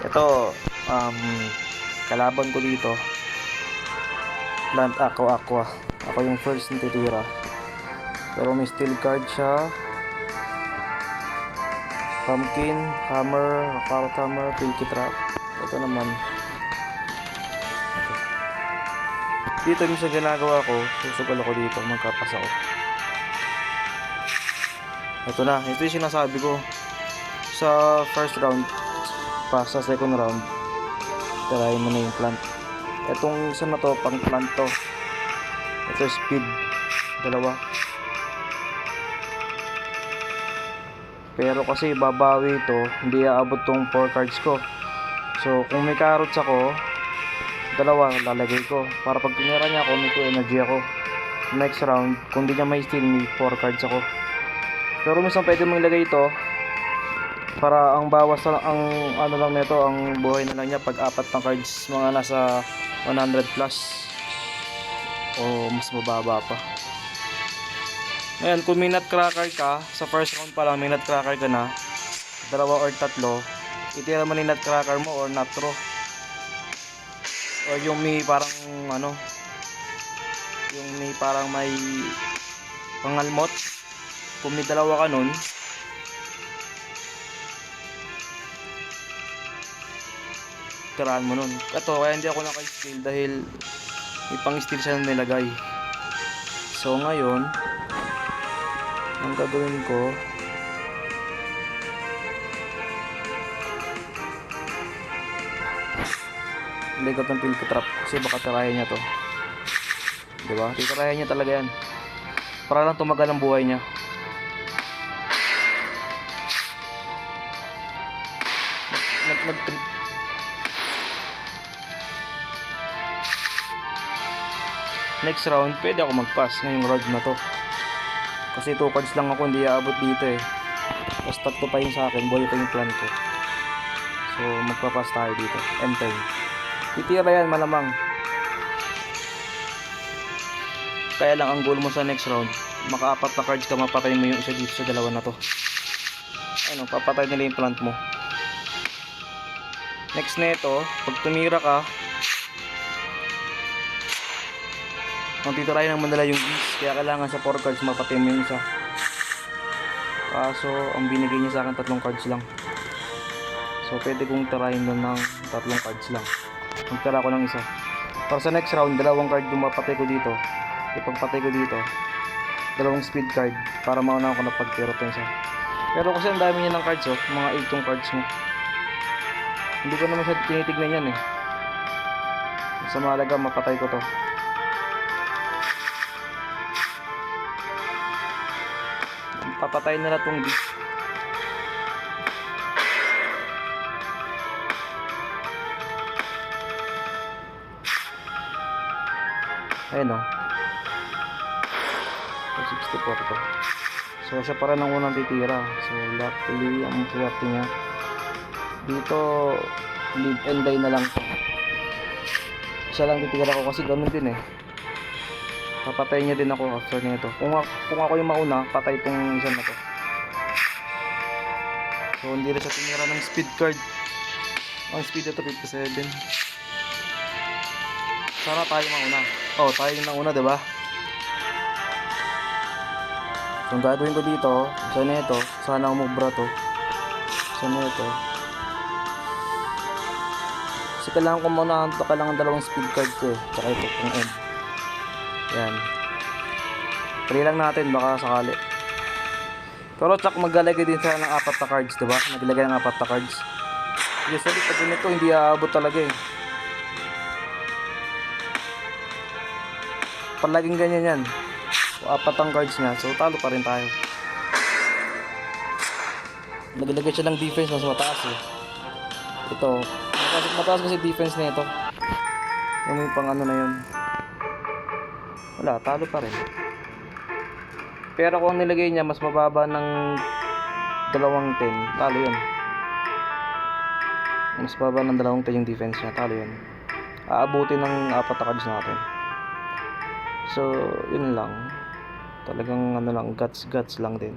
Ito, kalaban ko dito. Plant Aqua. Ako yung first na titira. Pero may steel card siya. Pumpkin, hammer, rock hammer, pinky trap. Ito naman. Dito yung sa ginagawa ko, susugal ako dito, magkapas ako. Ito na, ito yung sinasabi ko. Sa first round, pa sa second round, tirahin mo na yung plant. Itong isa na to, pang plant to. Ito speed, dalawa. Pero kasi babawi ito, hindi aabot tong 4 cards ko. So kung may carrots ako, dalawa lalagay ko. Para pag tinira niya ako, may 2 energy ako. Next round, kung di niya may steal, may 4 cards ako. Pero minsan pwede mong ilagay ito para ang bawas ang ano lang nito, ang buhay na lang niya pag apat na cards mga nasa 100 plus o mas mababa pa. Ngayon, kung may nutcracker ka, sa first round pa lang may nutcracker ka na, dalawa or tatlo, itira mo na yung nutcracker mo or nutro. O yung may parang ano, yung may parang may pangalmot. Kung may dalawa ka nun, tiraan mo nun. Ito, kaya hindi ako naka-steal dahil may pang-steal siya na nilagay. So ngayon, ang gagawin ko, ligot ng pinky trap kasi baka tirahin niya to, diba? Titirahin niya talaga yan para lang tumagal ang buhay niya. Next round pwede ako mag-pass ngayong round na to kasi 2 cards lang ako, hindi aabot dito eh. Tapos tatlo pa yung sa akin, buhay pa yung plan ko. So magpapass tayo dito, M10. Titira yan malamang. Kaya lang ang goal mo sa next round, maka-4 na cards ka, mapatay mo yung isa dito sa dalawa na to. Ano, papatay nila yung plant mo. Next na ito, pag tumira ka, magtitirahin naman nila yung beast, kaya kailangan sa 4 cards mapatay mo yung isa. Kaso ang binigay niya sa akin 3 cards lang. So pwede kong tirahin doon ng 3 cards lang. Magtira ko ng isa. Para sa next round, 2 card yung mapatay ko dito. Ipagpatay ko dito, 2 speed card para maunahan ko na pagtira ito isa. Pero kasi ang dami niya ng cards, oh, mga 8 yung cards mo. Hindi ko naman siya tinitignan yan eh. Sa mahalaga mapatay ko to. Papatay na lang tong beast. Ayun o. 64 to. So siya para nang unang titira. So luckily ang swerte niya dito, live and die na lang to. Siya lang titira ko kasi ganun din eh. Papatay niya din ako after nito. Kung ako yung mauna, patay itong isa na to. So hindi rin siya tinira ng speed card. Ang speed ito 57. Sana tayo mauna. Oh, tayo yung nauna, diba? So ang gagawin ko dito, sana ito, sana umubra to. Sana ito. Kasi kailangan ko muna, kailangan 2 speed card ko eh. Tsaka ito, kung end. Yan. Pili lang natin, baka sakali. Pero tsak maglalagay din siya ng 4 na cards, diba? Naglagay ng 4 na cards. Usually pag ganito, hindi aabot talaga eh. Palaging ganyan yan. So, 4 ang cards niya, so talo pa rin tayo. Naglagay siya ng defense, mas mataas eh. Ito, mataas kasi defense na ito. Yung may pang ano na yun. Wala, talo pa rin. Pero kung nilagay niya mas mababa ng 210, talo yun. Mas mababa ng 210 yung defense niya, talo yun. Aabutin ng 4 na cards natin. So, yun lang. Talagang ano lang, guts lang din.